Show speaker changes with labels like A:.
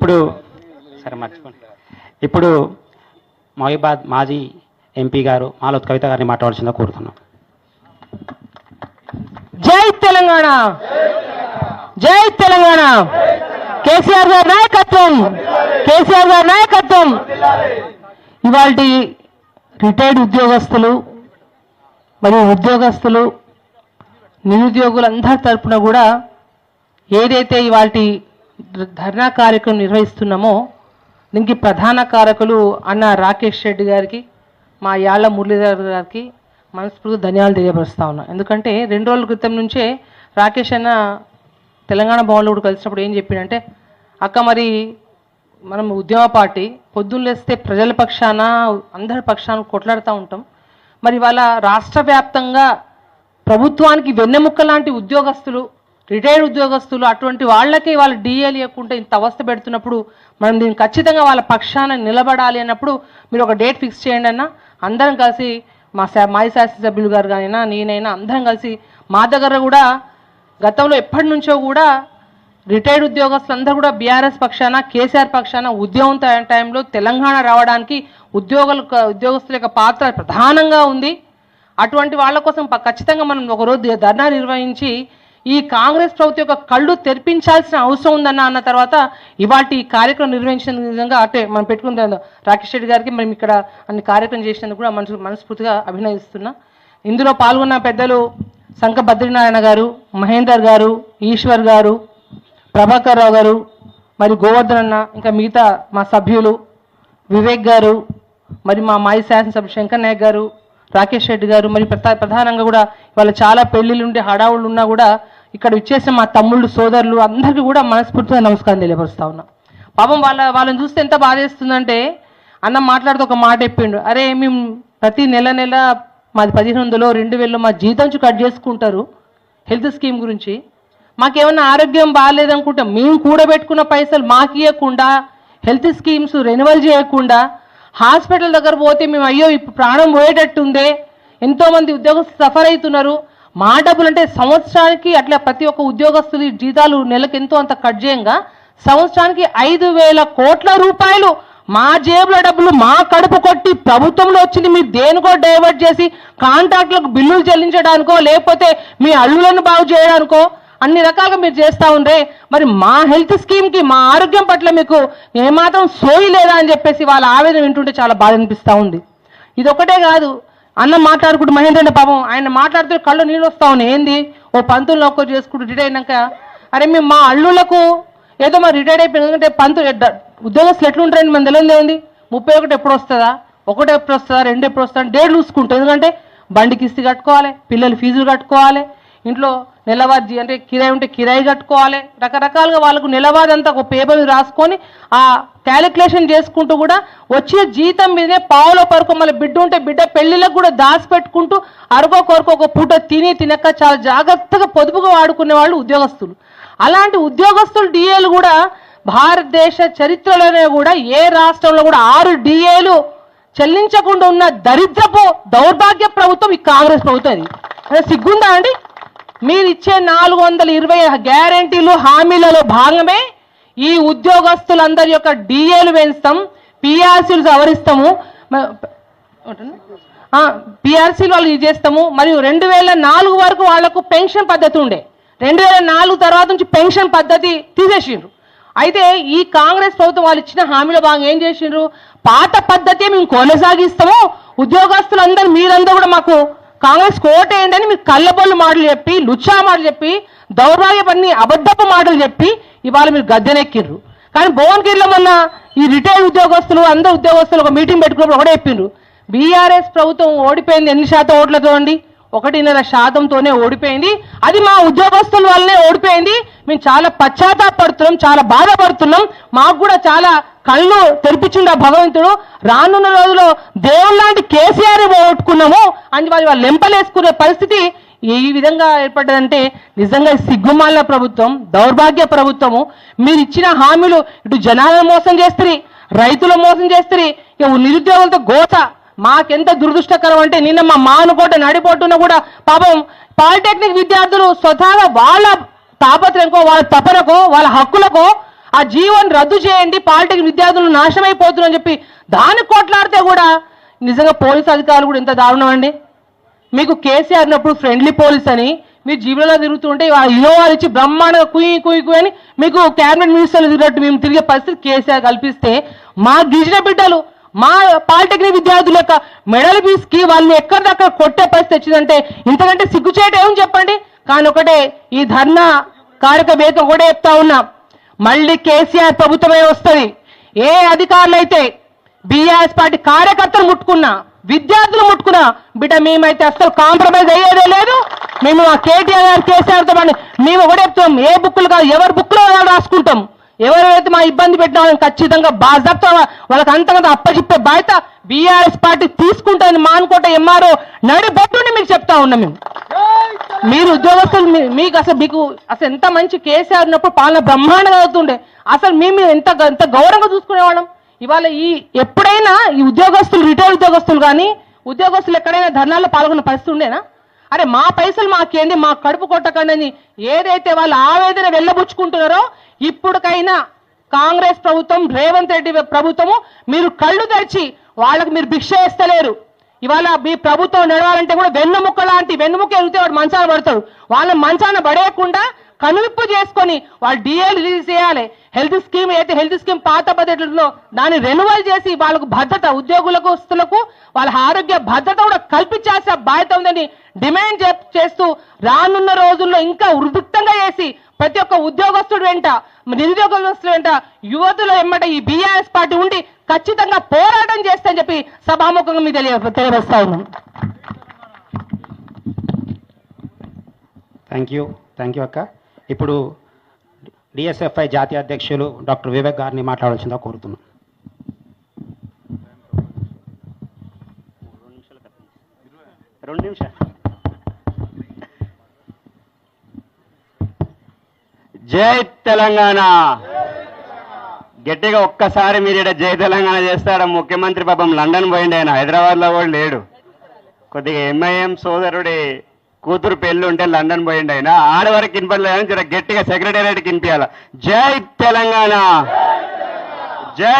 A: ఇప్పుడు సరే మర్చిపోండి. ఇప్పుడు మహబూబాద్ మాజీ ఎంపీ గారు మాలోత్ కవిత గారిని మాట్లాడాల్సిందో కోరుతున్నాం.
B: జై తెలంగాణ, జై తెలంగాణ. కేసీఆర్ గారి నాయకత్వం, కేసీఆర్ గారి నాయకత్వం. ఇవాళ రిటైర్డ్ ఉద్యోగస్తులు మరియు ఉద్యోగస్తులు నిరుద్యోగులందరి తరపున కూడా ఏదైతే ఇవాళ ధర్నా కార్యక్రమం నిర్వహిస్తున్నామో దీనికి ప్రధాన కారకులు అన్న రాకేష్ రెడ్డి గారికి, మా యాళ్ళ మురళీధర్ గారికి మనస్ఫూర్తిగా ధన్యవాదాలు తెలియపరుస్తా ఉన్నా. ఎందుకంటే 2 రోజుల క్రితం నుంచే రాకేష్ అన్న తెలంగాణ భవన్లో కూడా కలిసినప్పుడు ఏం చెప్పిండంటే, అక్క మరి మనం ఉద్యమ పార్టీ పొద్దున్న లేస్తే ప్రజల పక్షాన అందరి పక్షాన కొట్లాడుతూ ఉంటాం, మరి వాళ్ళ రాష్ట్ర వ్యాప్తంగా ప్రభుత్వానికి వెన్నెముక్క లాంటి ఉద్యోగస్తులు, రిటైర్డ్ ఉద్యోగస్తులు, అటువంటి వాళ్ళకే వాళ్ళ డిఏలు ఇవ్వకుండా ఇంత అవస్థ పెడుతున్నప్పుడు మనం దీన్ని ఖచ్చితంగా వాళ్ళ పక్షాన నిలబడాలి అన్నప్పుడు మీరు ఒక డేట్ ఫిక్స్ చేయండి అన్న. అందరం కలిసి మాజీ శాసనసభ్యులు గారు కానైనా నేనైనా అందరం కలిసి మా దగ్గర కూడా గతంలో ఎప్పటి నుంచో కూడా రిటైర్డ్ ఉద్యోగస్తులు అందరూ కూడా బీఆర్ఎస్ పక్షాన కేసీఆర్ పక్షాన ఉద్యమం టైంలో తెలంగాణ రావడానికి ఉద్యోగస్తుల యొక్క పాత్ర ప్రధానంగా ఉంది. అటువంటి వాళ్ళ కోసం ఖచ్చితంగా మనం ఒకరోజు ధర్నా నిర్వహించి ఈ కాంగ్రెస్ ప్రభుత్వం యొక్క కళ్ళు తెరిపించాల్సిన అవసరం అన్న తర్వాత ఇవాటి కార్యక్రమం నిర్వహించిన విధంగా అంటే మనం పెట్టుకున్న రాకేష్ రెడ్డి గారికి మనం ఇక్కడ అన్ని కార్యక్రమం చేసినందుకు కూడా మనస్ఫూర్తిగా అభినందిస్తున్నా. ఇందులో పాల్గొన్న పెద్దలు సంక బద్రీనారాయణ గారు, మహేందర్ గారు, ఈశ్వర్ గారు, ప్రభాకర్ రావు గారు, మరి గోవర్ధన్ అన్న, ఇంకా మిగతా మా సభ్యులు వివేక్ గారు, మరి మా మాజీ శాసనసభ్యులు శంకర్ నాయక్ గారు, రాకేష్ రెడ్డి గారు, మరి ప్రధానంగా కూడా ఇవాళ చాలా పెళ్లిళ్ళు ఉండే హడావుళ్ళు ఉన్నా కూడా ఇక్కడ ఇచ్చేసిన మా తమ్ముళ్ళు సోదరులు అందరికీ కూడా మనస్ఫూర్తిగా నమస్కారం తెలియపరుస్తా ఉన్నా. పాపం వాళ్ళని చూస్తే ఎంత బాధేస్తుందంటే, అన్న మాట్లాడుతూ ఒక మాట చెప్పిండు, అరే మేము ప్రతి నెల మాది 1500 2000 మా జీతం కట్ చేసుకుంటారు హెల్త్ స్కీమ్ గురించి, మాకేమన్నా ఆరోగ్యం బాగాలేదనుకుంటాం మేము కూడబెట్టుకున్న పైసలు మాకు ఇవ్వకుండా, హెల్త్ స్కీమ్స్ రెన్యువల్ చేయకుండా, హాస్పిటల్ దగ్గర పోతే మేము అయ్యో ఇప్పుడు ప్రాణం పోయేటట్టుందే, ఎంతోమంది ఉద్యోగస్తులు సఫర్ అవుతున్నారు, మా డబ్బులు అంటే సంవత్సరానికి అట్లా ప్రతి ఒక్క ఉద్యోగస్తులు జీతాలు నెలకు ఎంతో అంత కట్ చేయంగా సంవత్సరానికి 5,000 కోట్ల రూపాయలు మా జేబుల డబ్బులు మా కడుపు కొట్టి ప్రభుత్వంలో వచ్చింది మీరు దేనికో డైవర్ట్ చేసి కాంట్రాక్టులకు బిల్లులు చెల్లించడానికో లేకపోతే మీ అల్లులను బాగు చేయడానికో అన్ని రకాలుగా మీరు చేస్తూ ఉండే, మరి మా హెల్త్ స్కీమ్కి మా ఆరోగ్యం పట్ల మీకు ఏమాత్రం సోయి లేదా అని చెప్పేసి వాళ్ళ ఆవేదన వింటుంటే చాలా బాధ అనిపిస్తూ ఉంది. ఇది ఒకటే కాదు, అన్న మాట్లాడుకుంటూ మహేంద్ర పాపం ఆయన మాట్లాడుతూ కళ్ళు నీళ్ళు వస్తూ ఉన్నాయి. ఏంది ఓ పంతులు నొక్కరు చేసుకుంటూ రిటైర్ అయినాక, అరే మేము మా అల్లులకు ఏదో మరి రిటైర్ అయిపోయింది, ఎందుకంటే ఉద్యోగస్తులు ఎట్లుంటారండి మన తెలియదు ఏముంది, 31 ఎప్పుడు వస్తుందా, 1 ఎప్పుడు వస్తుందా, 2 ఎప్పుడు వస్తుందా డేట్లు చూసుకుంటాం. ఎందుకంటే బండి కిస్తీ కట్టుకోవాలి, పిల్లలు ఫీజులు కట్టుకోవాలి, ఇంట్లో నెలవారీ అంటే కిరాయి ఉంటే కిరాయి కట్టుకోవాలి, రకరకాలుగా వాళ్ళకు నెలవారీ అంతా ఒక పేపర్ రాసుకొని ఆ క్యాలిక్యులేషన్ చేసుకుంటూ కూడా వచ్చే జీతం మీదనే పావులో పరుకు మళ్ళీ బిడ్డ ఉంటే బిడ్డ పెళ్లిళ్ళకు కూడా దాచిపెట్టుకుంటూ అరుకో కొరకు ఒక పూట తినక చాలా జాగ్రత్తగా పొదుపుగా వాడుకునే వాళ్ళు ఉద్యోగస్తులు. అలాంటి ఉద్యోగస్తులు డిఏలు కూడా భారతదేశ చరిత్రలోనే కూడా ఏ రాష్ట్రంలో కూడా 6 డిఏలు చెల్లించకుండా ఉన్న దరిద్రపు దౌర్భాగ్య ప్రభుత్వం ఈ కాంగ్రెస్ ప్రభుత్వం. అది సిగ్గుందా అండి? మీరు ఇచ్చే 420 గ్యారంటీలు హామీలలో భాగమే ఈ ఉద్యోగస్తులందరి యొక్క డిఏలు పెంచుతాం, పిఆర్సీలు సవరిస్తాము, పిఆర్సీలు వాళ్ళు ఇది చేస్తాము. మరియు 2004 వరకు వాళ్లకు పెన్షన్ పద్ధతి ఉండే, 2004 తర్వాత నుంచి పెన్షన్ పద్ధతి తీసేసిండ్రు. అయితే ఈ కాంగ్రెస్ ప్రభుత్వం వాళ్ళు ఇచ్చిన హామీలో భాగంగా ఏం చేసిండ్రు, పాత పద్ధతి మేము కొనసాగిస్తాము, ఉద్యోగస్తులందరూ మీరందరూ కూడా మాకు కాంగ్రెస్ కోటేయండి అని మీరు కళ్ళబొల్లు మాటలు చెప్పి, లుచ్చా మాటలు చెప్పి, దౌర్భాగ్యపన్ని అబద్ధపు మాటలు చెప్పి ఇవాళ మీరు గద్దెనెక్కిర్రు. కానీ భువనగిరిలో మొన్న ఈ రిటైర్డ్ ఉద్యోగస్తులు అందరు ఉద్యోగస్తులు ఒక మీటింగ్ పెట్టుకున్నప్పుడు ఒకటే చెప్పిండ్రు, బీఆర్ఎస్ ప్రభుత్వం ఓడిపోయింది ఎన్ని శాతం ఓట్లతో అండి, 1.5% ఓడిపోయింది, అది మా ఉద్యోగస్తుల వల్లనే ఓడిపోయింది, మేము చాలా పశ్చాత్తాపడుతున్నాం, చాలా బాధపడుతున్నాం, మాకు కూడా చాలా కళ్ళు తెరిపించిండు ఆ భగవంతుడు, రానున్న రోజుల్లో దేవుళ్ళ లాంటి కేసీఆర్ ఓట్టుకున్నాము అని వాళ్ళు లెంపలేసుకునే పరిస్థితి ఈ విధంగా ఏర్పడ్డదంటే నిజంగా సిగ్గుమాల ప్రభుత్వం, దౌర్భాగ్య ప్రభుత్వము. మీరు ఇచ్చిన హామీలు ఇటు జనాలను మోసం చేస్తారు, రైతులు మోసం చేస్తారు, ఇక నిరుద్యోగులతో గోస. మాకెంత దురదృష్టకరం అంటే నిన్న మా మానుకోట నడిపోటున్న కూడా పాపం పాలిటెక్నిక్ విద్యార్థులు స్వతహాగా వాళ్ళ తాపత్రయంకో వాళ్ళ తపనకో వాళ్ళ హక్కులకో ఆ జీవోని రద్దు చేయండి, పాలిటెక్నిక్ విద్యార్థులు నాశనమైపోతున్నారని చెప్పి దాన్ని కొట్లాడితే కూడా నిజంగా పోలీసు అధికారులు కూడా ఎంత దారుణం అండి. మీకు కేసీఆర్ ఉన్నప్పుడు ఫ్రెండ్లీ పోలీస్ అని మీరు జీవనంలో తిరుగుతుంటే ఇన్నోవాలు ఇచ్చి బ్రహ్మాండంగా కుయ్యి అని మీకు క్యాబినెట్ మినిస్టర్లు తిరిగినట్టు మేము తిరిగే పరిస్థితి కేసీఆర్ కల్పిస్తే మా గిరిజన బిడ్డలు మా పాలిటెక్నిక్ విద్యార్థుల యొక్క మెడల్ పీస్కి వాళ్ళని ఎక్కడిదక్కడ కొట్టే పరిస్థితి వచ్చిందంటే ఇంతకంటే సిగ్గుచేట ఏమని చెప్పండి. కానీ ఒకటే ఈ ధర్నా కార్యక్రమం ఒకటే చెప్తా ఉన్నా, మళ్ళీ కేసీఆర్ ప్రభుత్వమే వస్తుంది. ఏ అధికారులు అయితే బీఆర్ఎస్ పార్టీ కార్యకర్తలు ముట్టుకున్నా, విద్యార్థులు ముట్టుకున్నా బిడ్డ మేమైతే అసలు కాంప్రమైజ్ అయ్యేదే లేదు. మేము ఆ కేటీఆర్ గారు కేసీఆర్తో మేము ఒకటే చెప్తాం, ఏ బుక్కులు కాదు ఎవరి బుక్లో రాసుకుంటాం. ఎవరైతే మా ఇబ్బంది పెట్టిన వాళ్ళని ఖచ్చితంగా బాధ్యత వాళ్ళకి అంతకంత అప్పచెప్పే బాధ్యత బీఆర్ఎస్ పార్టీ తీసుకుంటుంది. మానుకోట ఎంఆర్ఓ నడిబొట్టుని మీకు చెప్తా ఉన్నాం మేము. మీరు ఉద్యోగస్తులు మీకు అసలు ఎంత మంచి కేసీఆర్ ఉన్నప్పుడు పాలన బ్రహ్మాండంగా అవుతుండే. అసలు మేము ఎంత గౌరవంగా చూసుకునేవాళ్ళం. ఇవాళ ఎప్పుడైనా ఈ ఉద్యోగస్తులు రిటైర్ ఉద్యోగస్తులు కానీ ఉద్యోగస్తులు ఎక్కడైనా ధర్నాల్లో పాల్గొన్న పరిస్థితి ఉండేనా? అరే మా పైసలు మాకేంది, మా కడుపు కొట్టకండి ఏదైతే వాళ్ళు ఆవేదన వెళ్ళబుచ్చుకుంటున్నారో ఇప్పటికైనా కాంగ్రెస్ ప్రభుత్వం, రేవంత్ రెడ్డి ప్రభుత్వము మీరు కళ్ళు తెరిచి వాళ్ళకి మీరు భిక్ష వేస్తలేరు. ఇవాళ మీ ప్రభుత్వం నడవాలంటే కూడా వెన్నుముక్క ఎరిగితే వాడు మంచాన పడతాడు. వాళ్ళ మంచాన పడేయకుండా కనువిప్పు చేసుకొని వాళ్ళు డిఏలు రిలీజ్ చేయాలి. హెల్త్ స్కీమ్ పాత పద్ధతుల్లో దాన్ని రెన్యువల్ చేసి వాళ్ళకు భద్రత, ఉద్యోగులకు వస్తువులకు వాళ్ళ ఆరోగ్య భద్రత కూడా కల్పించాల్సిన బాధ్యత ఉందని డిమాండ్ చేస్తూ రానున్న రోజుల్లో ఇంకా ఉద్రిక్తంగా చేసి ప్రతి ఒక్క ఉద్యోగస్తుడు వెంట, నిరుద్యోగస్తుల వెంట, యువతుల వెంబట ఈ బీఆర్ఎస్ పార్టీ ఉండి ఖచ్చితంగా పోరాటం చేస్తామని చెప్పి సభాముఖంగా మీకు తెలియజేస్తా ఉన్నాం.
A: థ్యాంక్ యూ అక్క. ఇప్పుడు డిఎస్ఎఫ్ఐ జాతీయ అధ్యక్షులు డాక్టర్ వివేక్ గారిని మాట్లాడాల్సిందిగా కోరుతున్నాం. రెండు నిమిషాలు.
C: జై తెలంగాణ. గట్టిగా ఒక్కసారి మీరు ఇక్కడ జై తెలంగాణ చేస్తాడ. ముఖ్యమంత్రి పాపం లండన్ పోయిండు, ఆయన హైదరాబాద్లో కూడా లేడు. కొద్దిగా ఎంఐఎం సోదరుడి కూతురు పెళ్ళి ఉంటే లండన్ పోయిండు, ఆయన ఆడవరకు వినపడలేదు. జర గట్టిగా సెక్రటేరియట్కి వినిపించాల. జై తెలంగాణ, జై